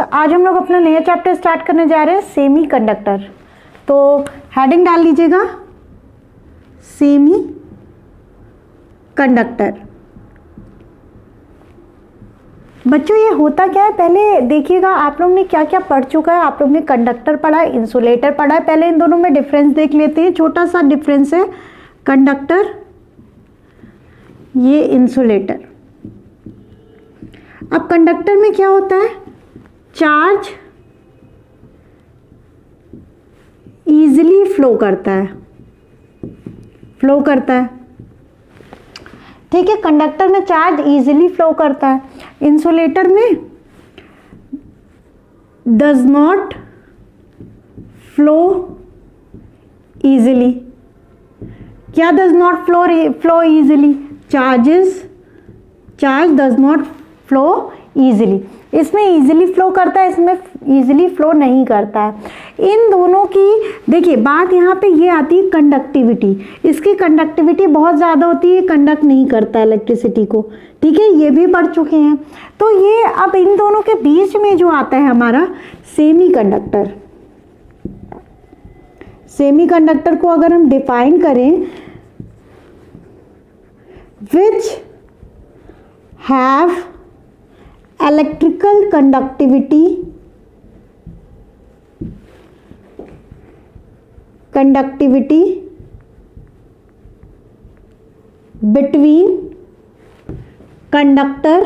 आज हम लोग अपना नया चैप्टर स्टार्ट करने जा रहे हैं सेमी कंडक्टर। तो हेडिंग डाल लीजिएगा सेमी कंडक्टर। बच्चों ये होता क्या है पहले देखिएगा, आप लोग ने क्या क्या पढ़ चुका है। आप लोग ने कंडक्टर पढ़ा है, इंसुलेटर पढ़ा है। पहले इन दोनों में डिफरेंस देख लेते हैं। छोटा सा डिफरेंस है, कंडक्टर ये इंसुलेटर। अब कंडक्टर में क्या होता है, चार्ज इजीली फ्लो करता है, ठीक है। कंडक्टर में चार्ज इजीली फ्लो करता है। इंसुलेटर में डज नॉट फ्लो इजीली। क्या does not flow easily? Charge does not flow easily. इसमें इजीली फ्लो करता है, इसमें इजीली फ्लो नहीं करता है। इन दोनों की देखिए बात यहाँ पे ये आती है कंडक्टिविटी। इसकी कंडक्टिविटी बहुत ज़्यादा होती है, कंडक्ट नहीं करता है इलेक्ट्रिसिटी को, ठीक है। ये भी पढ़ चुके हैं। तो ये अब इन दोनों के बीच में जो आता है हमारा सेमी कंडक्टर। सेमी कंडक्टर को अगर हम डिफाइन करें, which have electrical conductivity between conductor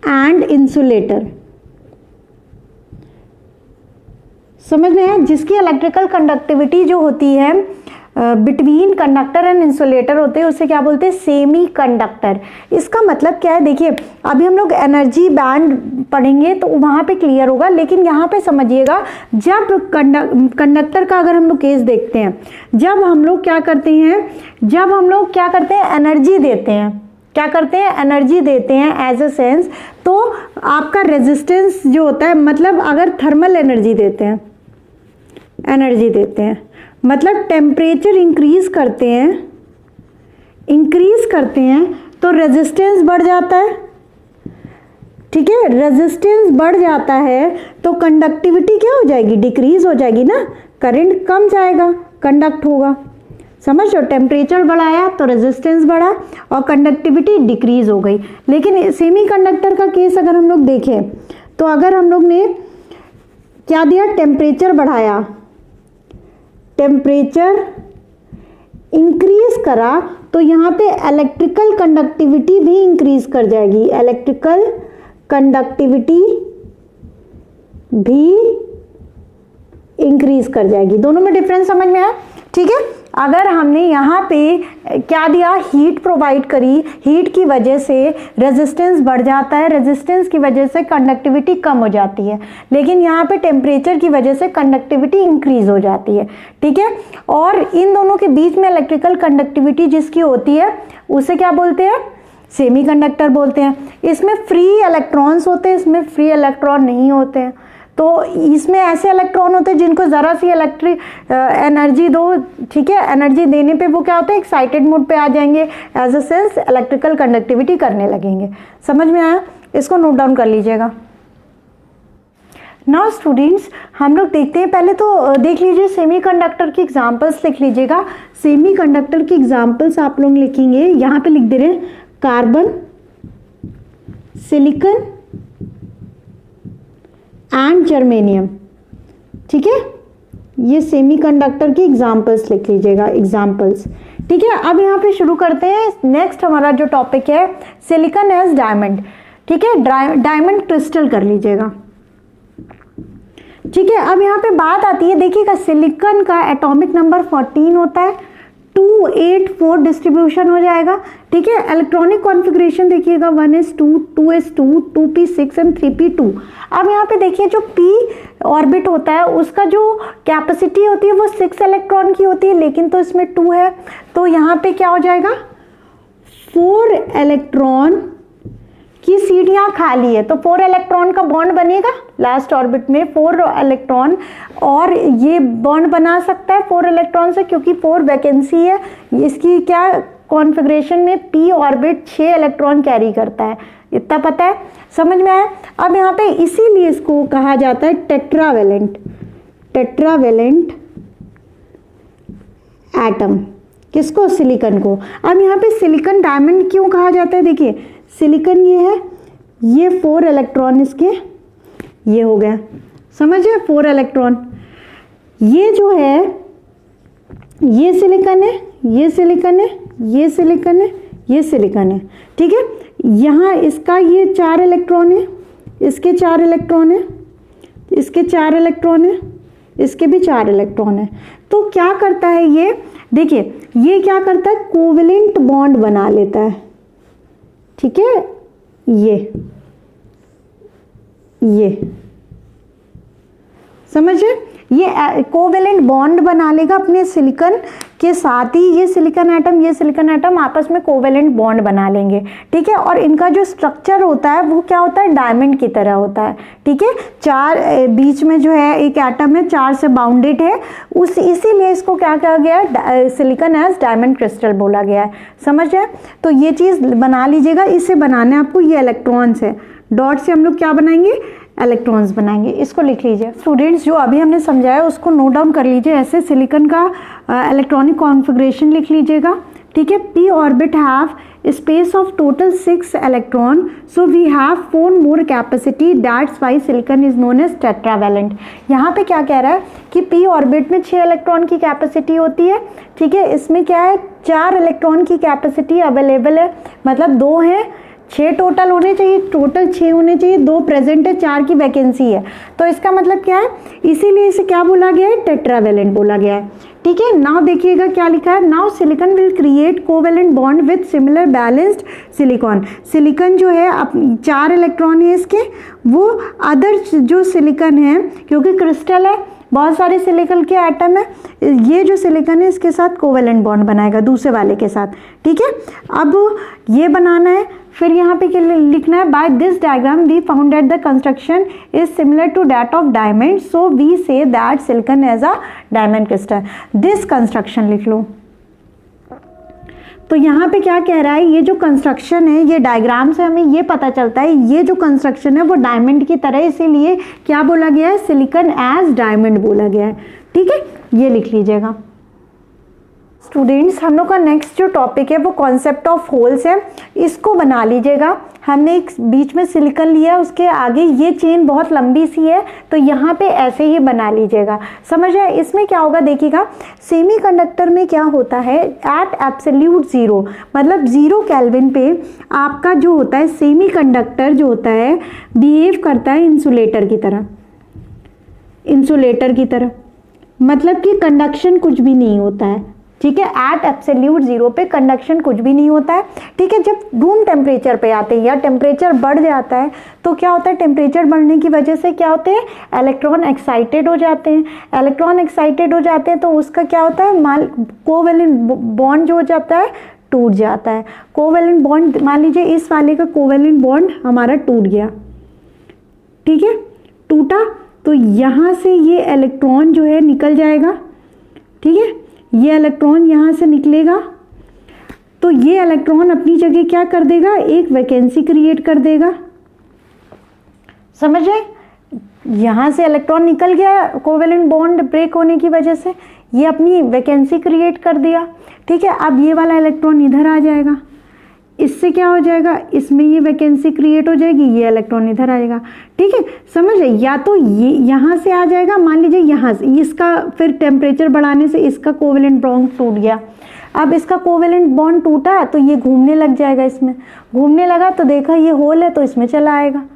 and insulator। समझ में है? जिसकी इलेक्ट्रिकल कंडक्टिविटी जो होती है बिटवीन कंडक्टर एंड इंसुलेटर होते हैं, उसे क्या बोलते हैं? Semi conductor. इसका मतलब क्या है, देखिए अभी हम लोग एनर्जी बैंड पढ़ेंगे तो वहाँ पे क्लियर होगा, लेकिन यहाँ पे समझिएगा जब कंडक्टर का अगर हम लोग केस देखते हैं, जब हम लोग क्या करते हैं एनर्जी देते हैं, क्या करते हैं? एनर्जी देते हैं एज अ सेंस। तो आपका रेजिस्टेंस जो होता है, मतलब अगर थर्मल एनर्जी देते हैं मतलब टेम्परेचर इंक्रीज करते हैं तो रेजिस्टेंस बढ़ जाता है, ठीक है। रेजिस्टेंस बढ़ जाता है तो कंडक्टिविटी क्या हो जाएगी? डिक्रीज हो जाएगी ना, करंट कम जाएगा, कंडक्ट होगा। समझ लो, टेम्परेचर बढ़ाया तो रेजिस्टेंस बढ़ा और कंडक्टिविटी डिक्रीज हो गई। लेकिन सेमी कंडक्टर का केस अगर हम लोग देखें तो अगर हम लोग ने क्या दिया, टेम्परेचर बढ़ाया, टेम्परेचर इंक्रीज करा तो यहाँ पे इलेक्ट्रिकल कंडक्टिविटी भी इंक्रीज कर जाएगी, इलेक्ट्रिकल कंडक्टिविटी भी इंक्रीज कर जाएगी। दोनों में डिफरेंस समझ में आया, ठीक है। अगर हमने यहाँ पे क्या दिया, हीट प्रोवाइड करी, हीट की वजह से रेजिस्टेंस बढ़ जाता है, रेजिस्टेंस की वजह से कंडक्टिविटी कम हो जाती है। लेकिन यहाँ पे टेम्परेचर की वजह से कंडक्टिविटी इंक्रीज हो जाती है, ठीक है। और इन दोनों के बीच में इलेक्ट्रिकल कंडक्टिविटी जिसकी होती है उसे क्या बोलते हैं? सेमी कंडक्टर बोलते हैं। इसमें फ्री इलेक्ट्रॉन्स होते हैं, इसमें फ्री इलेक्ट्रॉन नहीं होते हैं। तो इसमें ऐसे इलेक्ट्रॉन होते हैं जिनको ज़रा सी इलेक्ट्रिक एनर्जी दो, ठीक है, एनर्जी देने पे वो क्या होता है, एक्साइटेड मोड पे आ जाएंगे, as a sense electrical conductivity करने लगेंगे। समझ में आया? इसको नोट डाउन कर लीजिएगा। नाउ स्टूडेंट्स, हम लोग देखते हैं, पहले तो देख लीजिए सेमी कंडक्टर की एग्जाम्पल्स लिख लीजिएगा। सेमी कंडक्टर की एग्जाम्पल्स आप लोग लिखेंगे, यहाँ पे लिख दे रहे हैं कार्बन, सिलिकॉन एंड जर्मेनियम, ठीक है। ये सेमी कंडक्टर की एग्जाम्पल्स लिख लीजिएगा, एग्जाम्पल्स, ठीक है। अब यहाँ पे शुरू करते हैं। नेक्स्ट हमारा जो टॉपिक है सिलिकॉन एज डायमंड, ठीक है। डायमंड क्रिस्टल कर लीजिएगा, ठीक है। अब यहाँ पे बात आती है, देखिएगा सिलिकॉन का एटॉमिक नंबर 14 होता है, 284 डिस्ट्रीब्यूशन हो जाएगा, ठीक है। इलेक्ट्रॉनिक कॉन्फ़िगरेशन देखिएगा 1s2, 2s2, 2p6 and 3p2। अब यहाँ पे देखिए जो p ऑर्बिट होता है उसका जो कैपेसिटी होती है वो 6 इलेक्ट्रॉन की होती है, लेकिन तो इसमें 2 है, तो यहाँ पे क्या हो जाएगा, 4 इलेक्ट्रॉन की सीटियाँ खाली है, तो 4 इलेक्ट्रॉन का बॉन्ड बनेगा लास्ट ऑर्बिट में, 4 इलेक्ट्रॉन, और ये बॉन्ड बना सकता है 4 इलेक्ट्रॉन से, क्योंकि 4 वैकेंसी है। इसकी क्या कॉन्फ़िगरेशन में p ऑर्बिट 6 इलेक्ट्रॉन कैरी करता है, इतना पता है, समझ में आया। अब यहाँ पे इसीलिए इसको कहा जाता है टेट्रावेलेंट, टेट्रावेलेंट एटम, किसको, सिलिकॉन को। अब यहाँ पे सिलिकॉन डायमंड क्यों कहा जाता है, देखिए सिलिकॉन ये है, ये 4 इलेक्ट्रॉन इसके ये हो गया, समझे, 4 इलेक्ट्रॉन, ये जो है ये सिलिकॉन है, ये सिलिकॉन है, ये सिलिकॉन है, ये सिलिकॉन है, ठीक है। यहाँ इसका ये 4 इलेक्ट्रॉन है, इसके 4 इलेक्ट्रॉन है, इसके 4 इलेक्ट्रॉन है, इसके भी 4 इलेक्ट्रॉन है। तो क्या करता है ये, देखिए ये क्या करता है, कोवेलेंट बॉन्ड बना लेता है, ठीक है, ये समझे, ये कोवेलेंट बॉन्ड बना लेगा अपने सिलिकॉन के साथ ही, ये सिलिकॉन एटम आपस में कोवेलेंट बॉन्ड बना लेंगे, ठीक है। और इनका जो स्ट्रक्चर होता है वो क्या होता है, डायमंड की तरह होता है, ठीक है। 4 बीच में जो है एक एटम है, 4 से बाउंडेड है, इसीलिए इसको क्या कहा गया है, सिलिकॉन एज डायमंड क्रिस्टल बोला गया है, समझ रहे। तो ये चीज़ बना लीजिएगा, इसे बनाने आपको ये इलेक्ट्रॉन्स है, डॉट से हम लोग क्या बनाएंगे, इलेक्ट्रॉन्स बनाएंगे, इसको लिख लीजिए। स्टूडेंट्स जो अभी हमने समझाया उसको नोट डाउन कर लीजिए, ऐसे सिलिकॉन का इलेक्ट्रॉनिक कॉन्फ़िगरेशन लिख लीजिएगा, ठीक है। p orbit have space of total 6 electron, so we have 4 more capacity, that's why silicon is known as tetravalent. यहाँ पे क्या कह रहा है कि p ऑर्बिट में 6 इलेक्ट्रॉन की कैपेसिटी होती है, ठीक है। इसमें क्या है, 4 इलेक्ट्रॉन की कैपेसिटी अवेलेबल है, मतलब 2 है, 6 टोटल होने चाहिए, टोटल 6 होने चाहिए, 2 प्रेजेंट है, 4 की वैकेंसी है, तो इसका मतलब क्या है, इसीलिए इसे क्या बोला गया है, टेट्रावेलेंट बोला गया है, ठीक है। नाउ देखिएगा क्या लिखा है, now silicon will create covalent bond with similar balanced silicon. Silicon जो है 4 इलेक्ट्रॉन है इसके, वो अदर जो सिलिकॉन है, क्योंकि क्रिस्टल है, बहुत सारे सिलिकॉन के एटम है, ये जो सिलिकॉन है इसके साथ कोवेलेंट बॉन्ड बनाएगा दूसरे वाले के साथ, ठीक है। अब ये बनाना है, फिर यहाँ पे क्या लिखना है, by this diagram we found that the construction is similar to that of diamond, so we say that silicon as a diamond crystal. This construction लिख लो। तो यहाँ पे क्या कह रहा है, ये जो कंस्ट्रक्शन है, ये डायग्राम से हमें ये पता चलता है, ये जो कंस्ट्रक्शन है वो डायमंड की तरह, इसीलिए क्या बोला गया है, सिलिकॉन एज डायमंड बोला गया है, ठीक है, ये लिख लीजिएगा। स्टूडेंट्स हम लोग का नेक्स्ट जो टॉपिक है वो कॉन्सेप्ट ऑफ होल्स है, इसको बना लीजिएगा। हमने एक बीच में सिलिकॉन लिया, उसके आगे ये चेन बहुत लंबी सी है, तो यहाँ पे ऐसे ही बना लीजिएगा, समझ आए। इसमें क्या होगा देखिएगा, सेमीकंडक्टर में क्या होता है, एट एब्सोल्यूट 0 मतलब 0 केल्विन पे आपका जो होता है सेमीकंडक्टर जो होता है बिहेव करता है इंसुलेटर की तरह, इंसुलेटर की तरह, मतलब कि कंडक्शन कुछ भी नहीं होता है, ठीक है। एट एब्सोल्यूट 0 पे कंडक्शन कुछ भी नहीं होता है, ठीक है। जब रूम टेम्परेचर पे आते हैं या टेम्परेचर बढ़ जाता है तो क्या होता है, टेम्परेचर बढ़ने की वजह से क्या होते हैं, इलेक्ट्रॉन एक्साइटेड हो जाते हैं, इलेक्ट्रॉन एक्साइटेड हो जाते हैं तो उसका क्या होता है, कोवेलेंट बॉन्ड जो हो जाता है टूट जाता है। कोवेलेंट बॉन्ड, मान लीजिए इस वाले का कोवेलेंट बॉन्ड हमारा टूट गया, ठीक है, टूटा तो यहाँ से ये इलेक्ट्रॉन जो है निकल जाएगा, ठीक है, ये इलेक्ट्रॉन यहाँ से निकलेगा, तो ये इलेक्ट्रॉन अपनी जगह क्या कर देगा, एक वैकेंसी क्रिएट कर देगा, समझ रहे। यहाँ से इलेक्ट्रॉन निकल गया कोवेलेंट बॉन्ड ब्रेक होने की वजह से, ये अपनी वैकेंसी क्रिएट कर दिया, ठीक है। अब ये वाला इलेक्ट्रॉन इधर आ जाएगा, इससे क्या हो जाएगा, इसमें ये वैकेंसी क्रिएट हो जाएगी, ये इलेक्ट्रॉन इधर आ जाएगा, ठीक है, समझ रहे। या तो ये यहाँ से आ जाएगा, मान लीजिए यहाँ से, इसका फिर टेम्परेचर बढ़ाने से इसका कोवेलेंट बॉन्ड टूट गया, अब इसका कोवेलेंट बॉन्ड टूटा तो ये घूमने लग जाएगा, इसमें घूमने लगा तो देखा ये होल है तो इसमें चला आएगा,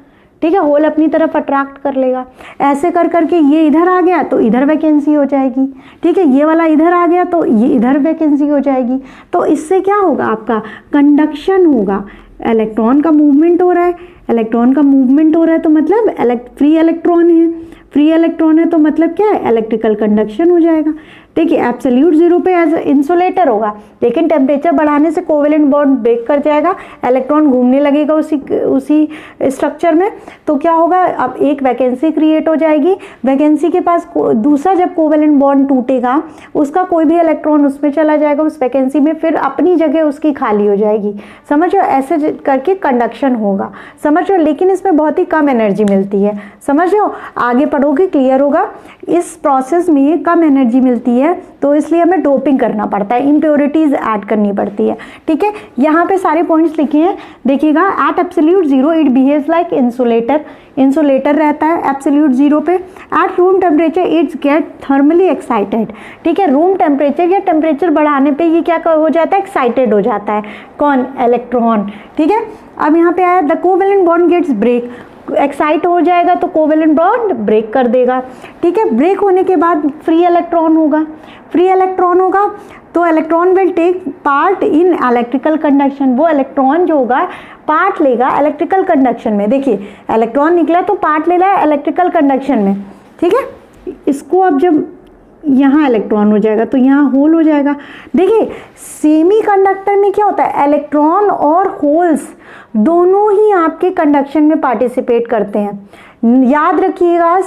ठीक है, होल अपनी तरफ अट्रैक्ट कर लेगा। ऐसे कर करके ये इधर आ गया तो इधर वैकेंसी हो जाएगी, ठीक है, ये वाला इधर आ गया तो ये इधर वैकेंसी हो जाएगी। तो इससे क्या होगा, आपका कंडक्शन होगा, इलेक्ट्रॉन का मूवमेंट हो रहा है, इलेक्ट्रॉन का मूवमेंट हो रहा है तो मतलब फ्री इलेक्ट्रॉन है, फ्री इलेक्ट्रॉन है तो मतलब क्या है, इलेक्ट्रिकल कंडक्शन हो जाएगा, देखिए एब्सोल्यूट जीरो पे एज इंसुलेटर होगा, लेकिन टेम्परेचर बढ़ाने से कोवेलेंट बॉन्ड ब्रेक कर जाएगा, इलेक्ट्रॉन घूमने लगेगा उसी स्ट्रक्चर में, तो क्या होगा, अब एक वैकेंसी क्रिएट हो जाएगी। वैकेंसी के पास दूसरा जब कोवेलेंट बॉन्ड टूटेगा, उसका कोई भी इलेक्ट्रॉन उसमें चला जाएगा उस वैकेंसी में, फिर अपनी जगह उसकी खाली हो जाएगी। समझो, ऐसे करके कंडक्शन होगा, समझो। लेकिन इसमें बहुत ही कम एनर्जी मिलती है, समझ लो, आगे पढ़ोगे क्लियर होगा। इस प्रोसेस में कम एनर्जी मिलती है, तो इसलिए हमें डोपिंग करना पड़ता है, इम्प्योरिटीज ऐड करनी पड़ती है, ठीक है। यहाँ पे सारे पॉइंट्स लिखे हैं, देखिएगा। At absolute zero it behaves like insulator, insulator रहता है एब्सोल्यूट जीरो पे। At room temperature it's get thermally excited, ठीक है। रूम टेम्परेचर या टेम्परेचर बढ़ाने पे ये क्या हो जाता है, एक्साइटेड हो जाता है, कौन, इलेक्ट्रॉन, ठीक है। अब यहाँ पे आया the covalent bond gets break, excite हो जाएगा तो कोवेलेंट बॉन्ड ब्रेक कर देगा, ठीक है। ब्रेक होने के बाद फ्री इलेक्ट्रॉन होगा, फ्री इलेक्ट्रॉन होगा तो electron will take part in electrical conduction, वो इलेक्ट्रॉन जो होगा पार्ट लेगा इलेक्ट्रिकल कंडक्शन में। देखिए इलेक्ट्रॉन निकला तो पार्ट ले रहा है इलेक्ट्रिकल कंडक्शन में, ठीक है। इसको अब जब यहाँ इलेक्ट्रॉन हो जाएगा तो यहाँ होल हो जाएगा। देखिए सेमीकंडक्टर में क्या होता है, इलेक्ट्रॉन और होल्स दोनों ही आपके कंडक्शन में पार्टिसिपेट करते हैं। याद रखिएगा,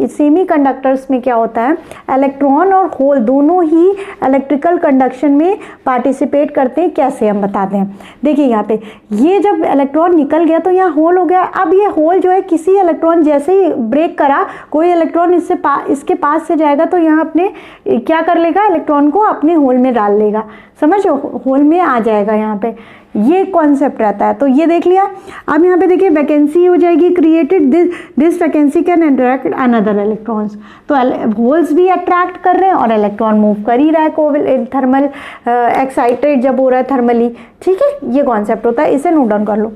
सेमीकंडक्टर्स में क्या होता है, इलेक्ट्रॉन और होल दोनों ही इलेक्ट्रिकल कंडक्शन में पार्टिसिपेट करते हैं। कैसे, हम बताते हैं। देखिए यहाँ पे ये जब इलेक्ट्रॉन निकल गया तो यहाँ होल हो गया। अब ये होल जो है, किसी इलेक्ट्रॉन जैसे ही ब्रेक करा, कोई इलेक्ट्रॉन इसके पास से जाएगा तो यहाँ अपने क्या कर लेगा, इलेक्ट्रॉन को अपने होल में डाल लेगा, समझो, होल में आ जाएगा। यहाँ पे ये कॉन्सेप्ट रहता है, तो ये देख लिया। अब यहाँ पे देखिए वैकेंसी हो जाएगी created, this vacancy can attract another electrons, तो होल्स भी अट्रैक्ट कर रहे हैं और इलेक्ट्रॉन मूव कर ही रहा है, थर्मल एक्साइटेड जब हो रहा है थर्मली, ठीक है। ये कॉन्सेप्ट होता है, इसे नोट डाउन कर लो।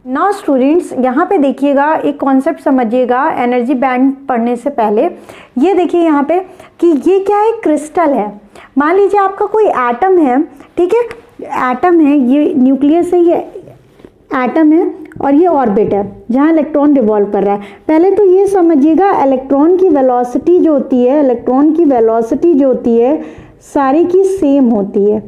नाउ स्टूडेंट्स, यहाँ पे देखिएगा, एक कॉन्सेप्ट समझिएगा एनर्जी बैंड पढ़ने से पहले। ये देखिए यहाँ पे कि ये क्या है, क्रिस्टल है। मान लीजिए आपका कोई एटम है, ठीक है, एटम है, ये न्यूक्लियस है, ये एटम है और ये ऑर्बिट है जहाँ इलेक्ट्रॉन रिवॉल्व कर रहा है। पहले तो ये समझिएगा, इलेक्ट्रॉन की वेलोसिटी जो होती है, इलेक्ट्रॉन की वेलोसिटी जो होती है सारी की सेम होती है,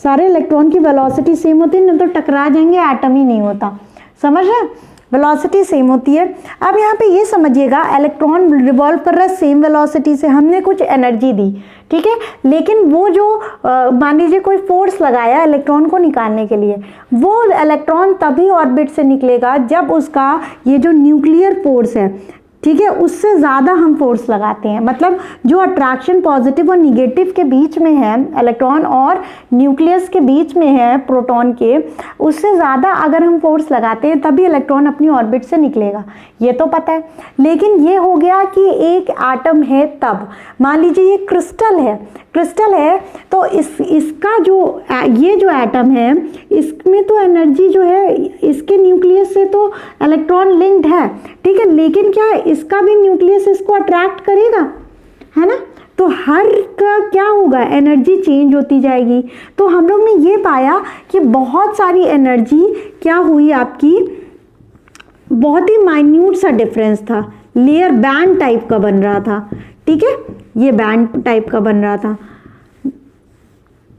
सारे इलेक्ट्रॉन की वेलोसिटी सेम होती है, नहीं तो टकरा जाएंगे, एटम ही नहीं होता, समझ रहे, वेलोसिटी सेम होती है। अब यहाँ पे ये समझिएगा, इलेक्ट्रॉन रिवॉल्व कर रहा है सेम वेलोसिटी से, हमने कुछ एनर्जी दी, ठीक है, लेकिन वो जो मान लीजिए कोई फोर्स लगाया इलेक्ट्रॉन को निकालने के लिए, वो इलेक्ट्रॉन तभी ऑर्बिट से निकलेगा जब उसका ये जो न्यूक्लियर फोर्स है, ठीक है, उससे ज़्यादा हम फोर्स लगाते हैं। मतलब जो अट्रैक्शन पॉजिटिव और निगेटिव के बीच में है, इलेक्ट्रॉन और न्यूक्लियस के बीच में है प्रोटॉन के, उससे ज़्यादा अगर हम फोर्स लगाते हैं तभी इलेक्ट्रॉन अपनी ऑर्बिट से निकलेगा, ये तो पता है। लेकिन ये हो गया कि एक एटम है तब, मान लीजिए ये क्रिस्टल है, क्रिस्टल है तो इसका जो ये जो एटम है इसमें तो एनर्जी जो है इसके न्यूक्लियस से तो इलेक्ट्रॉन लिंक्ड है, ठीक है, लेकिन क्या है, इसका भी न्यूक्लियस इसको अट्रैक्ट करेगा, है ना, तो हर का क्या होगा, एनर्जी चेंज होती जाएगी। तो हम लोग ने ये पाया कि बहुत सारी एनर्जी क्या हुई आपकी, बहुत ही माइन्यूट सा डिफरेंस था, लेयर बैंड टाइप का बन रहा था, ठीक है, ये बैंड टाइप का बन रहा था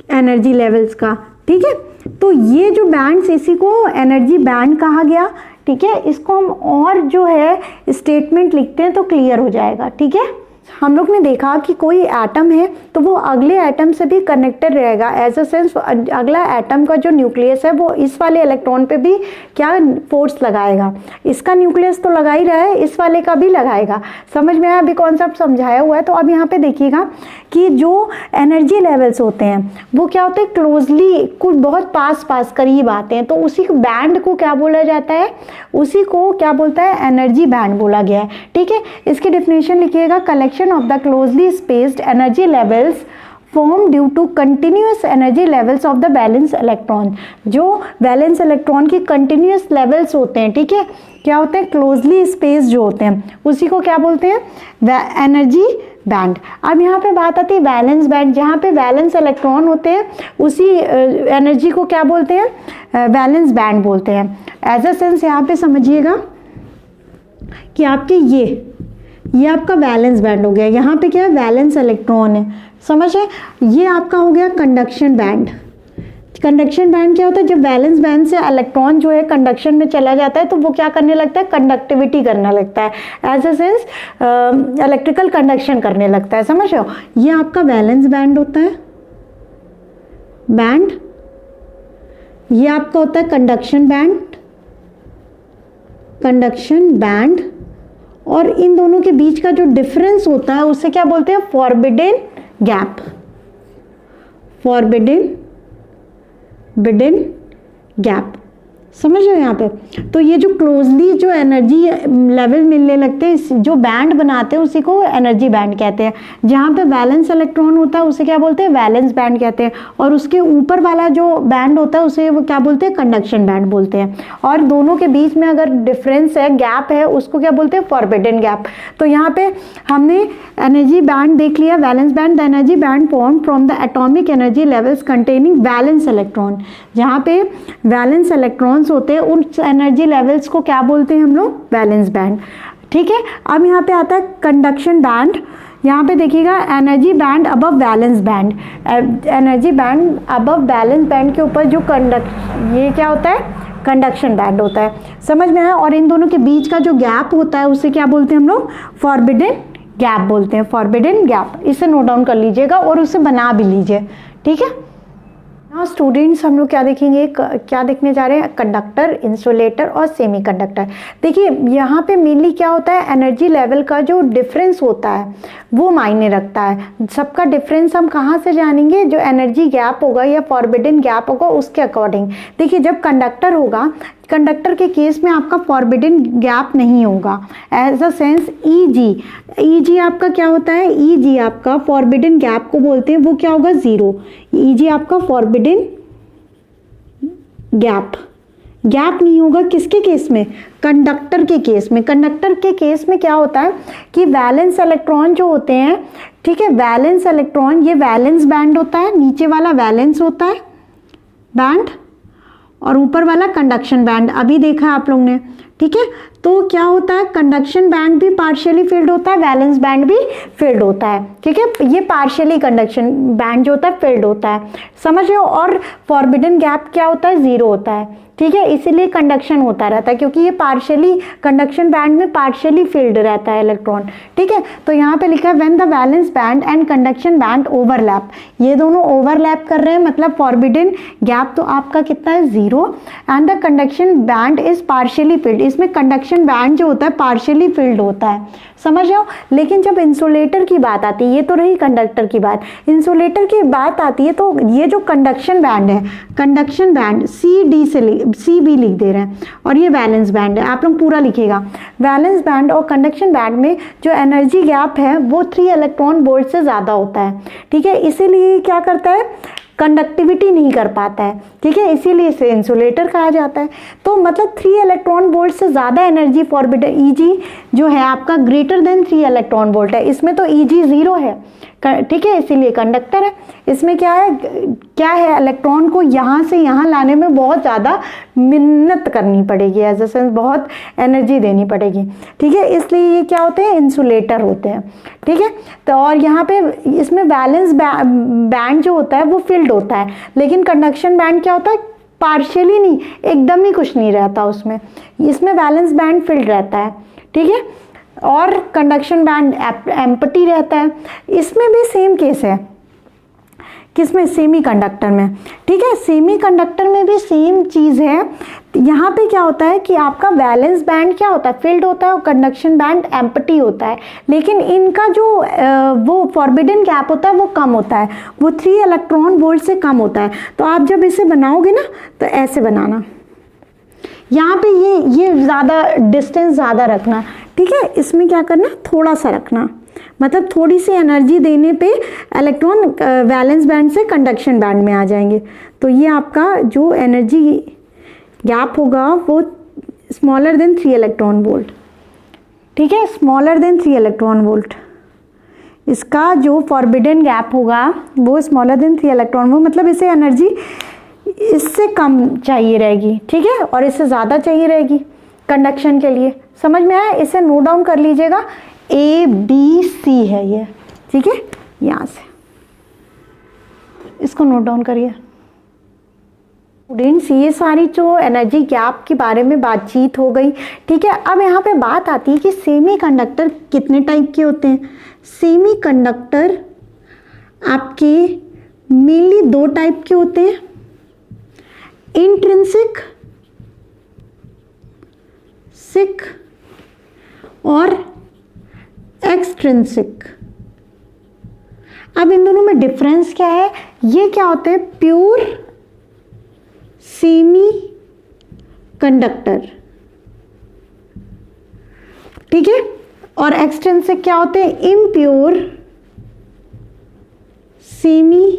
एनर्जी लेवल्स का, ठीक है। तो ये जो बैंड्स, इसी को एनर्जी बैंड कहा गया, ठीक है। इसको हम और जो है स्टेटमेंट लिखते हैं तो क्लियर हो जाएगा, ठीक है। हम लोग ने देखा कि कोई एटम है तो वो अगले एटम से भी कनेक्टेड रहेगा, एज अ सेंस अगला एटम का जो न्यूक्लियस है वो इस वाले इलेक्ट्रॉन पे भी क्या फोर्स लगाएगा, इसका न्यूक्लियस तो लगा ही रहा है, इस वाले का भी लगाएगा। समझ में आया, अभी कॉन्सेप्ट समझाया हुआ है। तो अब यहाँ पे देखिएगा कि जो एनर्जी लेवल्स होते हैं वो क्या होते हैं, क्लोजली कुछ बहुत पास करीब आते हैं, तो उसी बैंड को क्या बोला जाता है, उसी को क्या बोलता है, एनर्जी बैंड बोला गया है, ठीक है। इसकी डिफिनेशन लिखिएगा, collection of the closely spaced energy levels formed due to continuous energy levels of the valence electron। जो वैलेंस इलेक्ट्रॉन की कंटिन्यूस लेवल्स होते हैं, ठीक है, क्या होते हैं, क्लोजली स्पेस जो होते हैं उसी को क्या बोलते हैं, एनर्जी बैंड। अब यहाँ पे बात आती है वैलेंस बैंड, जहाँ पे वैलेंस इलेक्ट्रॉन होते हैं उसी एनर्जी को क्या बोलते हैं, वैलेंस बैंड बोलते हैं। एज अ सेंस यहाँ पे समझिएगा कि आपके ये आपका वैलेंस बैंड हो गया, यहाँ पे क्या है वैलेंस इलेक्ट्रॉन है, समझ है। ये आपका हो गया कंडक्शन बैंड। कंडक्शन बैंड क्या होता है, जब वैलेंस बैंड से इलेक्ट्रॉन जो है कंडक्शन में चला जाता है तो वो क्या करने लगता है, कंडक्टिविटी करने लगता है, as a sense electrical conduction करने लगता है, समझ रहे हो। ये आपका वैलेंस बैंड होता है, बैंड। ये आपका होता है कंडक्शन बैंड, कंडक्शन बैंड। और इन दोनों के बीच का जो डिफरेंस होता है उसे क्या बोलते हैं, फॉरबिडन गैप, फॉरबिडन गैप, समझ रहे हो यहाँ पे। तो ये जो क्लोजली जो एनर्जी लेवल मिलने लगते हैं, जो बैंड बनाते हैं उसी को एनर्जी बैंड कहते हैं। जहाँ पे वैलेंस इलेक्ट्रॉन होता है उसे क्या बोलते हैं, वैलेंस बैंड कहते हैं। और उसके ऊपर वाला जो बैंड होता है उसे वो क्या बोलते हैं, कंडक्शन बैंड बोलते हैं। और दोनों के बीच में अगर डिफरेंस है, गैप है, उसको क्या बोलते हैं, फॉरबिडन गैप। तो यहाँ पे हमने एनर्जी बैंड देख लिया, valence band. The energy band form from the atomic energy levels containing valence electron. जहाँ पे वैलेंस इलेक्ट्रॉन होते हैं उन एनर्जी लेवल्स को क्या बोलते हैं हम लोग, वैलेंस बैंड, ठीक है। अब यहाँ पे आता है कंडक्शन बैंड। यहाँ पे देखिएगा energy band above valence band, energy band above valence band के ऊपर जो ये क्या होता है, कंडक्शन बैंड होता है, समझ में आया। और इन दोनों के बीच का जो गैप होता है उसे क्या बोलते हैं हम लोग, फॉरबिडन गैप बोलते हैं, फॉरबिडन गैप। इसे नोट डाउन कर लीजिएगा और उसे बना भी लीजिए, ठीक है। हाँ स्टूडेंट्स, हम लोग क्या देखेंगे, क्या देखने जा रहे हैं, कंडक्टर, इंसुलेटर और सेमी कंडक्टर। देखिए यहाँ पे मेनली क्या होता है, एनर्जी लेवल का जो डिफरेंस होता है वो मायने रखता है। सबका डिफरेंस हम कहाँ से जानेंगे, जो एनर्जी गैप होगा या फॉरबिडन गैप होगा उसके अकॉर्डिंग। देखिए जब कंडक्टर होगा, कंडक्टर के केस में आपका फॉरबिडन गैप नहीं होगा, एज अ सेंस ईजी आपका क्या होता है, ईजी आपका फॉरबिडन गैप को बोलते हैं, वो क्या होगा, 0। ईजी आपका फॉरबिडन गैप नहीं होगा किसके केस में, कंडक्टर के केस में। कंडक्टर के केस में क्या होता है कि वैलेंस इलेक्ट्रॉन जो होते हैं, ठीक है, वैलेंस इलेक्ट्रॉन, ये वैलेंस बैंड होता है, नीचे वाला वैलेंस होता है बैंड और ऊपर वाला कंडक्शन बैंड, अभी देखा आप लोग ने, ठीक है। तो क्या होता है, कंडक्शन बैंड भी पार्शियली फिल्ड होता है, वैलेंस बैंड भी फिल्ड होता है, ठीक है। ये पार्शियली कंडक्शन बैंड जो होता है फिल्ड होता है, समझ रहे हो। और फॉरबिडन गैप क्या होता है, 0 होता है, ठीक है। इसीलिए कंडक्शन होता रहता है, क्योंकि ये पार्शियली कंडक्शन बैंड में पार्शियली फिल्ड रहता है इलेक्ट्रॉन, ठीक है। तो यहाँ पे लिखा है when the valence band and conduction band overlap, ये दोनों ओवरलैप कर रहे हैं, मतलब फॉरबिडन गैप तो आपका कितना है, 0, and the conduction band is partially field. इसमें कंडक्शन बैंड जो होता है पार्शियली फिल्ड होता है, समझ रहे हो। लेकिन जब इंसुलेटर की बात आती है, ये तो रही कंडक्टर की बात, इंसुलेटर की बात आती है तो ये जो कंडक्शन बैंड है, कंडक्शन बैंड सी बी लिख दे रहे हैं, और ये वैलेंस बैंड है, आप लोग पूरा लिखिएगा। वैलेंस बैंड और कंडक्शन बैंड में जो एनर्जी गैप है वो 3 इलेक्ट्रॉन वोल्ट से ज़्यादा होता है, ठीक है। इसीलिए क्या करता है, कंडक्टिविटी नहीं कर पाता है, ठीक है, इसीलिए इसे इंसुलेटर कहा जाता है। तो मतलब 3 इलेक्ट्रॉन वोल्ट से ज़्यादा एनर्जी फॉरबिडन, ईजी जो है आपका ग्रेटर देन 3 इलेक्ट्रॉन वोल्ट है, इसमें तो ईजी 0 है, ठीक है, इसीलिए कंडक्टर है। इसमें क्या है, इलेक्ट्रॉन को यहाँ से यहाँ लाने में बहुत ज़्यादा मेहनत करनी पड़ेगी, एज अ सेंस बहुत एनर्जी देनी पड़ेगी, ठीक है। इसलिए ये क्या होते हैं, इंसुलेटर होते हैं, ठीक है। तो और यहाँ पे इसमें वैलेंस बैंड जो होता है वो फिल्ड होता है, लेकिन कंडक्शन बैंड क्या होता है, पार्शियली नहीं, एकदम ही कुछ नहीं रहता उसमें, इसमें वैलेंस बैंड फिल्ड रहता है, ठीक है। और कंडक्शन बैंड एम्प्टी रहता है। इसमें भी सेम केस है, किसमें, सेमी कंडक्टर में, ठीक है। सेमी कंडक्टर में भी सेम चीज़ है। यहाँ पे क्या होता है कि आपका वैलेंस बैंड क्या होता है, फिल्ड होता है, और कंडक्शन बैंड एम्प्टी होता है, लेकिन इनका जो वो फॉरबिडन गैप होता है वो कम होता है, वो 3 इलेक्ट्रॉन वोल्ट से कम होता है। तो आप जब इसे बनाओगे ना तो ऐसे बनाना, यहाँ पे ये ज़्यादा डिस्टेंस ज़्यादा रखना, ठीक है। इसमें क्या करना, थोड़ा सा रखना, मतलब थोड़ी सी एनर्जी देने पे इलेक्ट्रॉन वैलेंस बैंड से कंडक्शन बैंड में आ जाएंगे। तो ये आपका जो एनर्जी गैप होगा वो स्मॉलर देन 3 इलेक्ट्रॉन वोल्ट, ठीक है, स्मॉलर देन 3 इलेक्ट्रॉन वोल्ट। इसका जो फॉरबिडन गैप होगा वो स्मॉलर देन 3 इलेक्ट्रॉन वोल्ट, मतलब इसे एनर्जी इससे कम चाहिए रहेगी, ठीक है, और इससे ज़्यादा चाहिए रहेगी कंडक्शन के लिए, समझ में आया। इसे नोट डाउन कर लीजिएगा, ABC है ये, ठीक है। यहाँ से इसको नोट डाउन करिए स्टूडेंट्स। ये सारी जो एनर्जी गैप के बारे में बातचीत हो गई, ठीक है। अब यहाँ पे बात आती है कि सेमीकंडक्टर कितने टाइप के होते हैं। सेमीकंडक्टर आपके मेनली 2 टाइप के होते हैं, इंट्रिंसिक और एक्सट्रिंसिक। अब इन दोनों में डिफरेंस क्या है, ये क्या होते हैं, प्योर सेमी कंडक्टर, ठीक है, और एक्सट्रिंसिक क्या होते हैं, इम्प्योर सेमी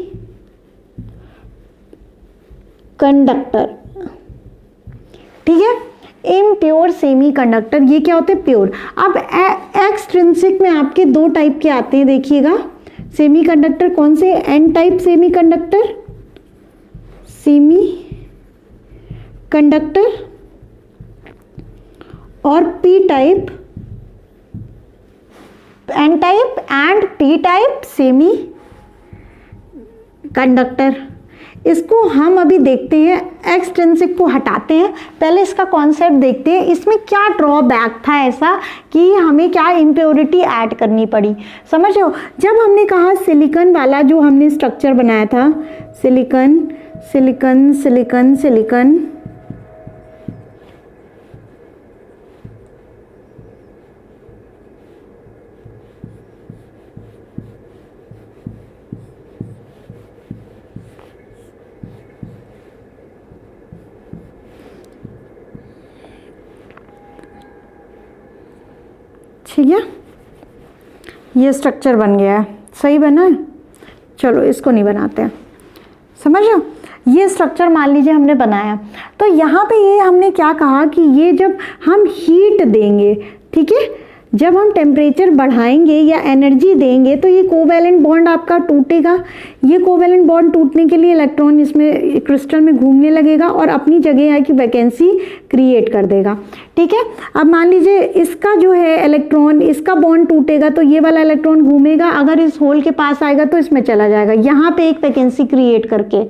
कंडक्टर, ठीक है। इम्प्योर सेमी कंडक्टर ये क्या होते हैं, प्योर। अब एक्सट्रिंसिक में आपके 2 टाइप के आते हैं, देखिएगा सेमी कंडक्टर कौन से, n type semiconductor, semiconductor, और p type, n type and p type semiconductor. इसको हम अभी देखते हैं, एक्सट्रिंसिक को हटाते हैं, पहले इसका कॉन्सेप्ट देखते हैं, इसमें क्या ड्रॉबैक था ऐसा कि हमें क्या इम्प्योरिटी ऐड करनी पड़ी। समझ रहे हो, जब हमने कहा सिलिकॉन वाला जो हमने स्ट्रक्चर बनाया था, सिलिकॉन सिलिकॉन सिलिकॉन सिलिकॉन, ठीक है, ये स्ट्रक्चर बन गया है, सही बना है। चलो इसको नहीं बनाते हैं, समझ रहे हो, ये स्ट्रक्चर मान लीजिए हमने बनाया, तो यहाँ पे ये हमने क्या कहा कि ये जब हम हीट देंगे, ठीक है, जब हम टेम्परेचर बढ़ाएंगे या एनर्जी देंगे तो ये कोवैलेंट बॉन्ड आपका टूटेगा। ये कोवैलेंट बॉन्ड टूटने के लिए इलेक्ट्रॉन इसमें क्रिस्टल में घूमने लगेगा और अपनी जगह की वैकेंसी क्रिएट कर देगा, ठीक है। अब मान लीजिए इसका जो है इलेक्ट्रॉन, इसका बॉन्ड टूटेगा तो ये वाला इलेक्ट्रॉन घूमेगा, अगर इस होल के पास आएगा तो इसमें चला जाएगा, यहाँ पे एक वैकेंसी क्रिएट करके,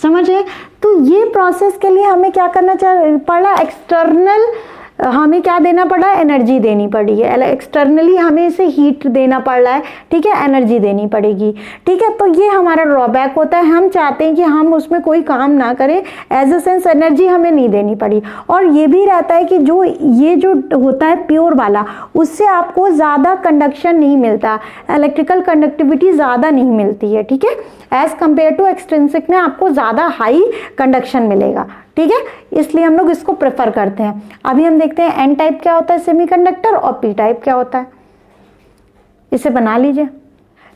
समझे। तो ये प्रोसेस के लिए हमें क्या करना पड़ा, एक्सटर्नल हमें क्या देना पड़ा, एनर्जी देनी पड़ी है, एक्सटर्नली हमें इसे हीट देना पड़ रहा है, ठीक है, एनर्जी देनी पड़ेगी, ठीक है। तो ये हमारा ड्रॉबैक होता है, हम चाहते हैं कि हम उसमें कोई काम ना करें, एज अ सेंस एनर्जी हमें नहीं देनी पड़ी। और ये भी रहता है कि जो ये जो होता है प्योर वाला, उससे आपको ज़्यादा कंडक्शन नहीं मिलता, इलेक्ट्रिकल कंडक्टिविटी ज़्यादा नहीं मिलती है, ठीक है, एज कम्पेयर टू एक्सट्रिंसिक में आपको ज़्यादा हाई कंडक्शन मिलेगा, ठीक है, इसलिए हम लोग इसको प्रेफर करते हैं। अभी हम देखते हैं एन टाइप क्या होता है सेमीकंडक्टर और पी टाइप क्या होता है, इसे बना लीजिए।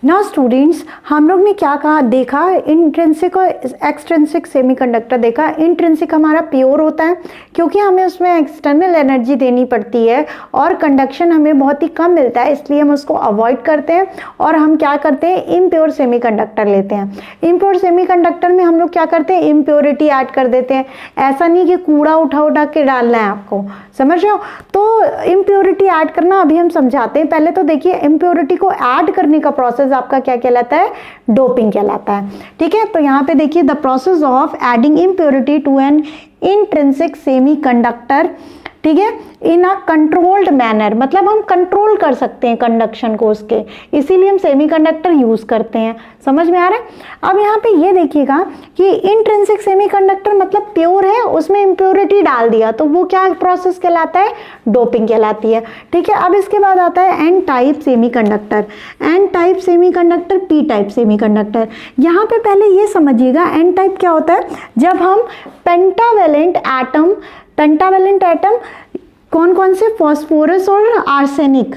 नाउ स्टूडेंट्स, हम लोग ने क्या कहा, देखा इंट्रिंसिक और एक्सट्रिंसिक सेमीकंडक्टर देखा। इंट्रिंसिक हमारा प्योर होता है क्योंकि हमें उसमें एक्सटर्नल एनर्जी देनी पड़ती है और कंडक्शन हमें बहुत ही कम मिलता है, इसलिए हम उसको अवॉइड करते हैं और हम क्या करते हैं, इम्प्योर सेमीकंडक्टर लेते हैं। इम्प्योर सेमीकंडक्टर में हम लोग क्या करते हैं, इम्प्योरिटी ऐड कर देते हैं। ऐसा नहीं कि कूड़ा उठा उठा के डालना है आपको, समझ रहे हो। तो इम्प्योरिटी ऐड करना अभी हम समझाते हैं। पहले तो देखिए इम्प्योरिटी को ऐड करने का प्रोसेस आपका क्या कहलाता है, डोपिंग कहलाता है, ठीक है। तो यहाँ पे देखिए the process of adding impurity to an intrinsic semiconductor, ठीक है, इन अ कंट्रोल्ड मैनर, मतलब हम कंट्रोल कर सकते हैं कंडक्शन को उसके, इसीलिए हम सेमीकंडक्टर यूज करते हैं। समझ में आ रहा है। अब यहाँ पे ये देखिएगा कि इंट्रिंसिक सेमीकंडक्टर मतलब प्योर है, उसमें इम्प्योरिटी डाल दिया तो वो क्या प्रोसेस कहलाता है, डोपिंग कहलाती है, ठीक है। अब इसके बाद आता है N type semiconductor, N type semiconductor, P type semiconductor. यहाँ पे पहले ये समझिएगा एन टाइप क्या होता है, जब हम पेंटावेलेंट एटम कौन कौन से, फॉस्फोरस और आर्सेनिक,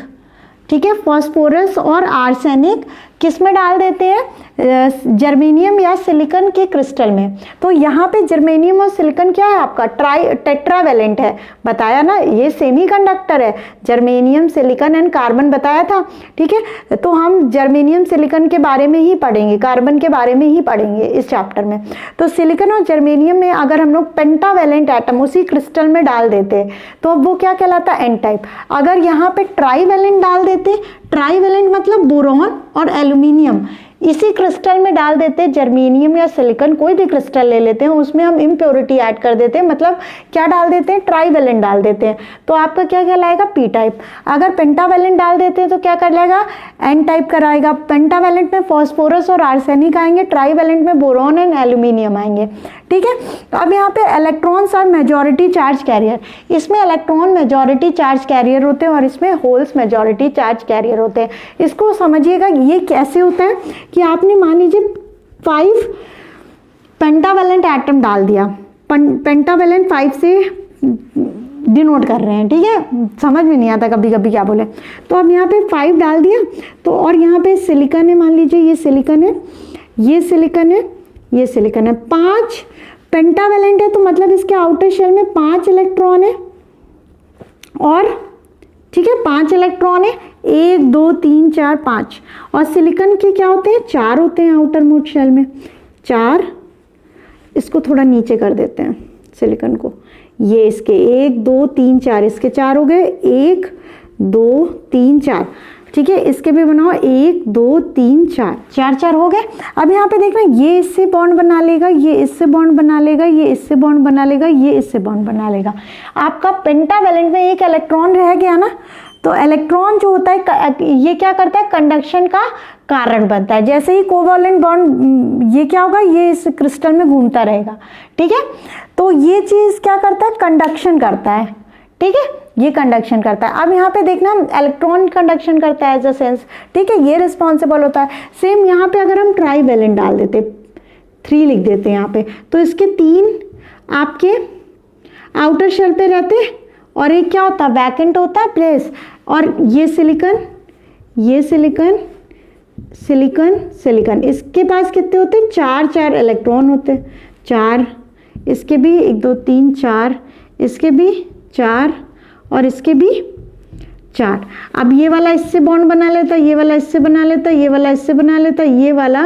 ठीक है, फॉस्फोरस और आर्सेनिक किस में डाल देते हैं, जर्मेनियम या सिलिकॉन के क्रिस्टल में। तो यहाँ पे जर्मेनियम और सिलिकॉन क्या है आपका, टेट्रावेलेंट है, बताया ना, ये सेमीकंडक्टर है, जर्मेनियम सिलिकॉन एंड कार्बन बताया था, ठीक है। तो हम जर्मेनियम सिलिकॉन के बारे में ही पढ़ेंगे, कार्बन के बारे में ही पढ़ेंगे इस चैप्टर में। तो सिलिकॉन और जर्मेनियम में अगर हम लोग पेंटावेलेंट एटम उसी क्रिस्टल में डाल देते तो अब वो क्या कहलाता है, एन टाइप। अगर यहाँ पे ट्राईवेलेंट डाल देते, ट्राईवेलेंट मतलब बोरॉन और एल्यूमिनियम इसी क्रिस्टल में डाल देते, जर्मेनियम या सिलिकॉन कोई भी क्रिस्टल ले लेते हैं, उसमें हम इम्प्योरिटी ऐड कर देते हैं, मतलब क्या डाल देते हैं, ट्राईवेलेंट डाल देते हैं, तो आपका क्या कहलाएगा, पी टाइप। अगर पेंटावेलेंट डाल देते हैं तो क्या कहलाएगा, एन टाइप कराएगा। पेंटावेलेंट में फॉस्फोरस और आर्सेनिक आएंगे, ट्राईवेलेंट में बोरॉन एंड एल्यूमिनियम आएंगे, ठीक है। अब यहाँ पे इलेक्ट्रॉन्स और मेजॉरिटी चार्ज कैरियर, इसमें इलेक्ट्रॉन मेजॉरिटी चार्ज कैरियर होते हैं और इसमें होल्स मेजॉरिटी चार्ज कैरियर होते हैं। इसको समझिएगा, ये कैसे होता है कि आपने मान लीजिए 5 पेंटावेलेंट एटम डाल दिया, पेंटावेलेंट 5 से डिनोट कर रहे हैं, ठीक है, समझ में नहीं आता कभी कभी क्या बोले। तो अब यहाँ पे 5 डाल दिया, तो और यहाँ पे सिलिकॉन है, मान लीजिए ये सिलिकॉन है, ये सिलिकॉन है, ये सिलिकॉन है, 5 पेंटावेलेंट है, तो मतलब इसके आउटर शेल में 5 इलेक्ट्रॉन है, और ठीक है 5 इलेक्ट्रॉन है, 1 2 3 4 5, और सिलिकॉन के क्या होते हैं, 4 होते हैं आउटर मोस्ट शेल में, 4। इसको थोड़ा नीचे कर देते हैं सिलिकॉन को, ये इसके 1 2 3 4, इसके 4 हो गए, 1 2 3 4, ठीक है। इसके भी बनाओ 1 2 3 4, 4 हो गए। अब यहाँ पे देखना, ये इससे बॉन्ड बना लेगा, ये इससे बॉन्ड बना लेगा, ये इससे बॉन्ड बना लेगा, ये इससे बॉन्ड बना लेगा। आपका पेंटावेलेंट में एक इलेक्ट्रॉन रह गया ना, तो इलेक्ट्रॉन जो होता है ये क्या करता है, कंडक्शन का कारण बनता है। जैसे ही कोवैलेंट बॉन्ड, ये क्या होगा, ये इस क्रिस्टल में घूमता रहेगा, ठीक है। तो ये चीज क्या करता है, कंडक्शन करता है, ठीक है, ये कंडक्शन करता है। अब यहाँ पे देखना, इलेक्ट्रॉन कंडक्शन करता है एज अ सेंस, ठीक है, ये रिस्पॉन्सिबल होता है। सेम यहाँ पे अगर हम ट्राईवेलेंट डाल देते, 3 लिख देते हैं यहाँ पे, तो इसके 3 आपके आउटर शेल पे रहते, और एक क्या होता है, वैकेंट होता है प्लेस, और ये सिलिकॉन, ये सिलिकॉन, सिलिकॉन, सिलिकॉन, इसके पास कितने होते हैं, 4 इलेक्ट्रॉन होते हैं, 4, इसके भी 1 2 3 4, इसके भी 4, और इसके भी 4। अब ये वाला इससे बॉन्ड बना लेता, ये वाला इससे बना लेता, ये वाला इससे बना लेता, ये वाला।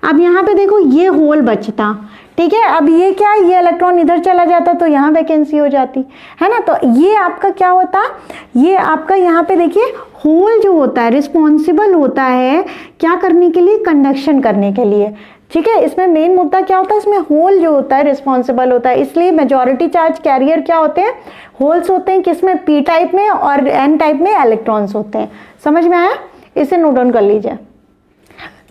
अब यहाँ पे देखो ये होल बचता, ठीक है। अब ये क्या है, ये इलेक्ट्रॉन इधर चला जाता तो यहाँ वैकेंसी हो जाती है ना। तो ये आपका क्या होता, ये आपका यहाँ पे देखिए होल जो होता है रिस्पॉन्सिबल होता है क्या करने के लिए, कंडक्शन करने के लिए, ठीक है। इसमें मेन मुद्दा क्या होता है, इसमें होल जो होता है रिस्पॉन्सिबल होता है, इसलिए मेजॉरिटी चार्ज कैरियर क्या होते हैं, होल्स होते हैं, किसमें, पी टाइप में, और एन टाइप में इलेक्ट्रॉन्स होते हैं। समझ में आया, इसे नोट डाउन कर लीजिए।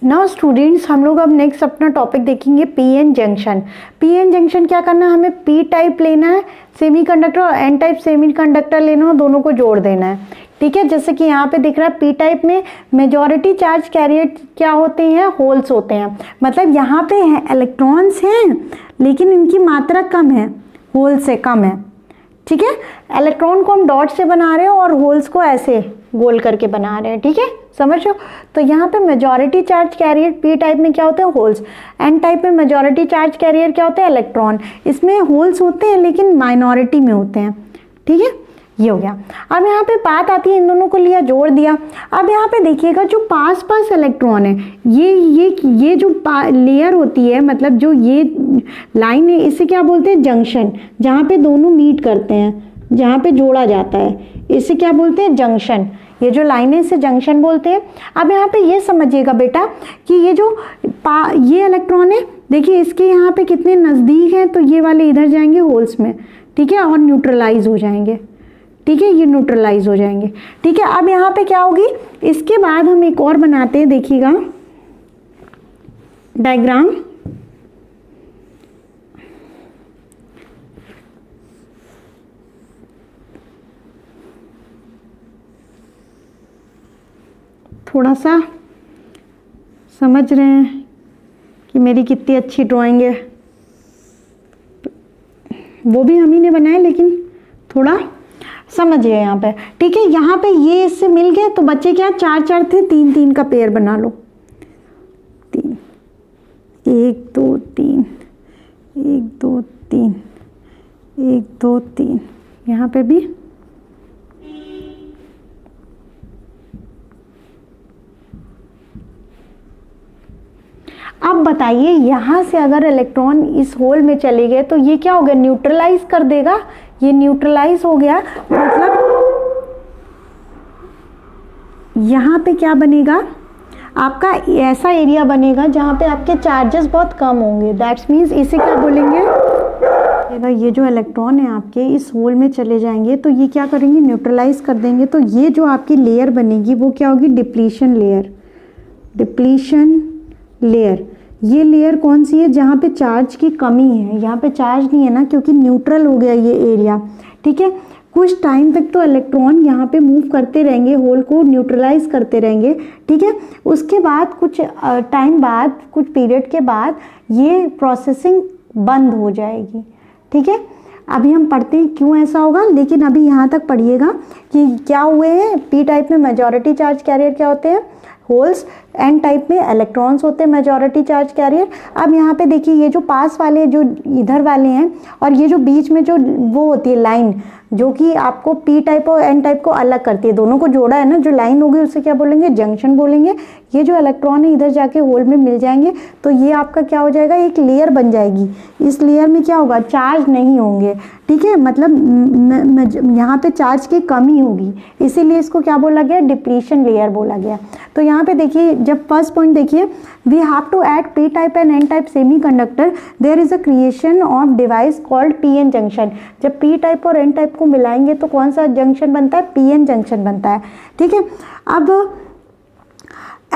नाउ स्टूडेंट्स, हम लोग अब नेक्स्ट अपना टॉपिक देखेंगे P N junction. P N junction क्या करना है, हमें पी टाइप लेना है सेमीकंडक्टर और एन टाइप सेमीकंडक्टर लेना है, दोनों को जोड़ देना है, ठीक है। जैसे कि यहाँ पे दिख रहा है पी टाइप में मेजॉरिटी चार्ज कैरियर क्या होते हैं, होल्स होते हैं, मतलब यहाँ पे इलेक्ट्रॉन्स हैं लेकिन इनकी मात्रा कम है, होल से कम है, ठीक है। इलेक्ट्रॉन को हम डॉट से बना रहे हैं और होल्स को ऐसे गोल करके बना रहे हैं, ठीक है, समझ रहे हो। तो यहाँ पे majority charge carrier P type में क्या होते हैं, होल्स, एन टाइप में मेजॉरिटी चार्ज कैरियर क्या होते हैं, इलेक्ट्रॉन। इसमें होल्स होते हैं लेकिन माइनॉरिटी में होते हैं, ठीक है, ये हो गया। अब यहाँ पे बात आती है, इन दोनों को लिया जोड़ दिया। अब यहाँ पे देखिएगा जो पास इलेक्ट्रॉन है, ये जो लेयर होती है, मतलब जो ये लाइन है, इसे क्या बोलते हैं, जंक्शन, जहाँ पे दोनों मीट करते हैं, जहाँ पे जोड़ा जाता है, इसे क्या बोलते हैं, जंक्शन। ये जो लाइन है इसे जंक्शन बोलते हैं। अब यहाँ पे ये समझिएगा बेटा कि ये जो ये इलेक्ट्रॉन है, देखिए इसके यहाँ पे कितने नज़दीक हैं, तो ये वाले इधर जाएंगे होल्स में, ठीक है, और न्यूट्रलाइज हो जाएंगे, ठीक है, ये न्यूट्रलाइज हो जाएंगे, ठीक है। अब यहाँ पे क्या होगी, इसके बाद हम एक और बनाते हैं, देखिएगा डायग्राम। थोड़ा सा समझ रहे हैं कि मेरी कितनी अच्छी ड्राइंग है, वो भी हम ही ने बनाया, लेकिन थोड़ा समझिए यहाँ पे, ठीक है। यहाँ पे ये इससे मिल गया तो बच्चे क्या, 4 थे, 3 का पेयर बना लो, 1 2 3, 1 2 3, 1 2 3, यहाँ पे भी अब बताइए यहाँ से अगर इलेक्ट्रॉन इस होल में चले गए तो ये क्या हो गया, न्यूट्रलाइज कर देगा, ये न्यूट्रलाइज हो गया, मतलब यहाँ पे क्या बनेगा आपका, ऐसा एरिया बनेगा जहाँ पे आपके चार्जेस बहुत कम होंगे। दैट्स मीन्स इसे क्या बोलेंगे, ये जो इलेक्ट्रॉन है आपके इस होल में चले जाएंगे तो ये क्या करेंगे, न्यूट्रलाइज कर देंगे। तो ये जो आपकी लेयर बनेगी वो क्या होगी, डिप्लीशन लेयर। डिप्लीशन लेयर, ये लेयर कौन सी है, जहाँ पे चार्ज की कमी है, यहाँ पे चार्ज नहीं है ना क्योंकि न्यूट्रल हो गया ये एरिया, ठीक है। कुछ टाइम तक तो इलेक्ट्रॉन यहाँ पे मूव करते रहेंगे, होल को न्यूट्रलाइज करते रहेंगे, ठीक है। उसके बाद कुछ टाइम बाद, कुछ पीरियड के बाद ये प्रोसेसिंग बंद हो जाएगी, ठीक है। अभी हम पढ़ते हैं क्यों ऐसा होगा, लेकिन अभी यहाँ तक पढ़िएगा कि क्या हुए हैं। पी टाइप में मेजॉरिटी चार्ज कैरियर क्या होते हैं, होल्स। एन टाइप में इलेक्ट्रॉन्स होते हैं मेजॉरिटी चार्ज कैरियर। अब यहाँ पे देखिए ये जो पास वाले जो इधर वाले हैं और ये जो बीच में जो वो होती है लाइन, जो कि आपको पी टाइप और एन टाइप को अलग करती है, दोनों को जोड़ा है ना, जो लाइन होगी उसे क्या बोलेंगे, जंक्शन बोलेंगे। ये जो इलेक्ट्रॉन है इधर जाके होल में मिल जाएंगे तो ये आपका क्या हो जाएगा, एक लेयर बन जाएगी। इस लेयर में क्या होगा, चार्ज नहीं होंगे, ठीक है, मतलब यहाँ पे चार्ज की कमी होगी, इसीलिए इसको क्या बोला गया, डिप्लीशन लेयर बोला गया। तो यहाँ पे देखिए, जब फर्स्ट पॉइंट देखिए, we have to add P type and N type semiconductor, there is a creation of device called PN junction. जब पी टाइप और एन टाइप को मिलाएंगे तो कौन सा जंक्शन बनता है, पीएन जंक्शन बनता है, ठीक है। अब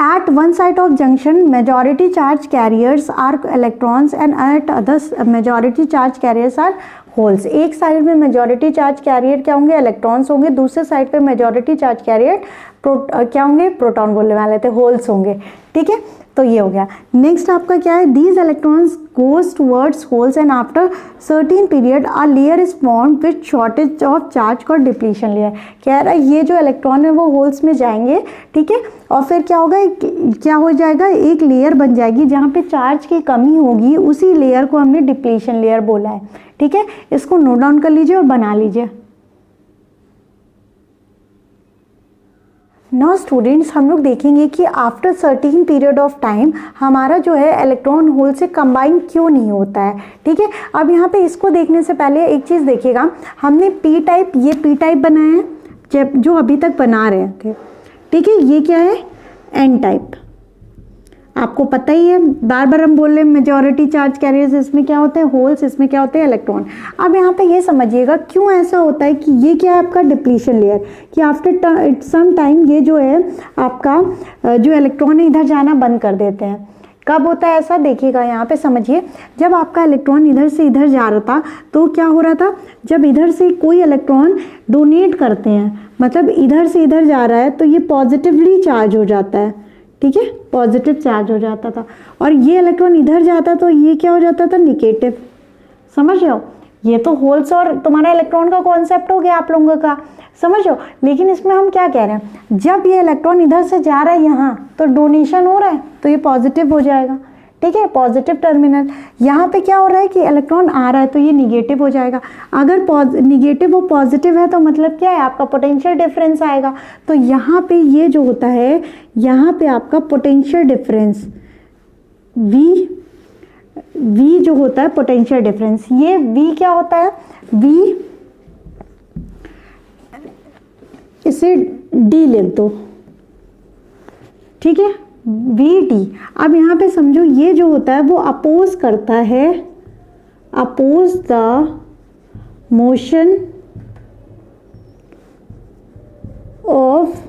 at one side of junction majority charge carriers are electrons and at others majority charge carriers are holes. एक साइड में मेजॉरिटी चार्ज कैरियर क्या होंगे, इलेक्ट्रॉन्स होंगे, दूसरे साइड पे मेजॉरिटी चार्ज कैरियर क्या होंगे, प्रोटॉन बोलने वाले थे, होल्स होंगे, ठीक है। तो ये हो गया। नेक्स्ट आपका क्या है, these electrons goes towards holes and after certain period a layer is formed with shortage of charge called depletion layer. कह रहा है ये जो इलेक्ट्रॉन है वो होल्स में जाएंगे, ठीक है, और फिर क्या होगा, क्या हो जाएगा, एक लेयर बन जाएगी जहाँ पे चार्ज की कमी होगी, उसी लेयर को हमने डिप्लीशन लेयर बोला है, ठीक है। इसको नोट डाउन कर लीजिए और बना लीजिए। नाउ स्टूडेंट्स, हम लोग देखेंगे कि after certain period of time हमारा जो है इलेक्ट्रॉन होल से कंबाइन क्यों नहीं होता है, ठीक है। अब यहाँ पे इसको देखने से पहले एक चीज़ देखिएगा, हमने पी टाइप, ये पी टाइप बनाया है जो अभी तक बना रहे थे, ठीक है। ये क्या है, एन टाइप, आपको पता ही है, बार बार हम बोल रहे हैं मेजॉरिटी चार्ज कैरियर्स, इसमें क्या होते हैं, होल्स, इसमें क्या होते हैं, इलेक्ट्रॉन। अब यहाँ पे ये समझिएगा क्यों ऐसा होता है कि ये क्या है आपका डिप्लीशन लेयर, कि आफ्टर सम टाइम ये जो है आपका जो इलेक्ट्रॉन है इधर जाना बंद कर देते हैं। कब होता है ऐसा, देखिएगा यहाँ पे समझिए, जब आपका इलेक्ट्रॉन इधर से इधर जा रहा था तो क्या हो रहा था, जब इधर से कोई इलेक्ट्रॉन डोनेट करते हैं, मतलब इधर से इधर जा रहा है तो ये पॉजिटिवली चार्ज हो जाता है, ठीक है, पॉजिटिव चार्ज हो जाता था, और ये इलेक्ट्रॉन इधर जाता तो ये क्या हो जाता था, निगेटिव। समझ रहे हो, ये तो होल्स और तुम्हारा इलेक्ट्रॉन का कॉन्सेप्ट हो गया आप लोगों का, समझ लो। लेकिन इसमें हम क्या कह रहे हैं, जब ये इलेक्ट्रॉन इधर से जा रहा है यहाँ तो डोनेशन हो रहा है तो ये पॉजिटिव हो जाएगा, ठीक है, पॉजिटिव टर्मिनल। यहाँ पे क्या हो रहा है कि इलेक्ट्रॉन आ रहा है तो ये निगेटिव हो जाएगा। अगर निगेटिव और पॉजिटिव है तो मतलब क्या है, आपका पोटेंशियल डिफरेंस आएगा। तो यहाँ पे ये जो होता है, यहाँ पे आपका पोटेंशियल डिफरेंस V जो होता है पोटेंशियल डिफरेंस, ये V क्या होता है, V इसे D लिख दो, ठीक है, VD। अब यहाँ पे समझो ये जो होता है वो अपोज करता है, oppose the motion of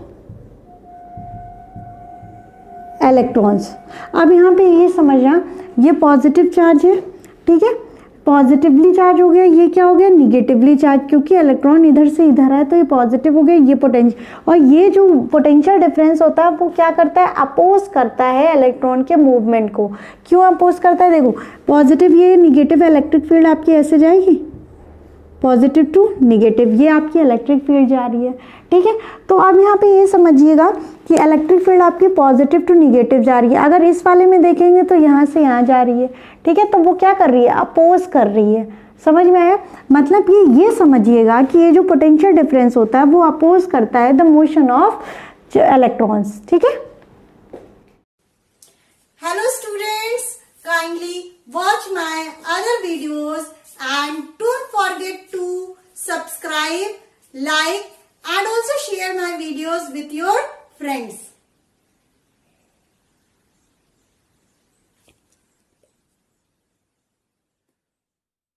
electrons. अब यहाँ पे ये समझना, ये पॉजिटिव चार्ज है, ठीक है, पॉजिटिवली चार्ज हो गया, ये क्या हो गया, निगेटिवली चार्ज, क्योंकि इलेक्ट्रॉन इधर से इधर है तो ये पॉजिटिव हो गया, ये पोटेंशियल। और ये जो पोटेंशियल डिफरेंस होता है वो क्या करता है, अपोज करता है इलेक्ट्रॉन के मूवमेंट को। क्यों अपोज करता है, देखो पॉजिटिव, ये निगेटिव इलेक्ट्रिक फील्ड आपकी ऐसे जाएगी, पॉजिटिव टू निगेटिव, ये आपकी इलेक्ट्रिक फील्ड जा रही है। ठीक है, तो अब यहाँ पे ये समझिएगा कि इलेक्ट्रिक फील्ड आपकी पॉजिटिव टू निगेटिव जा रही है। अगर इस वाले में देखेंगे तो यहाँ से यहाँ जा रही है। ठीक है, तो वो क्या कर रही है, अपोज कर रही है। समझ में आया? मतलब ये समझिएगा कि ये जो पोटेंशियल डिफरेंस होता है वो अपोज करता है द मोशन ऑफ इलेक्ट्रॉन्स। ठीक है। Hello students, kindly watch my other videos and don't forget to subscribe, like and also share my videos with your friends.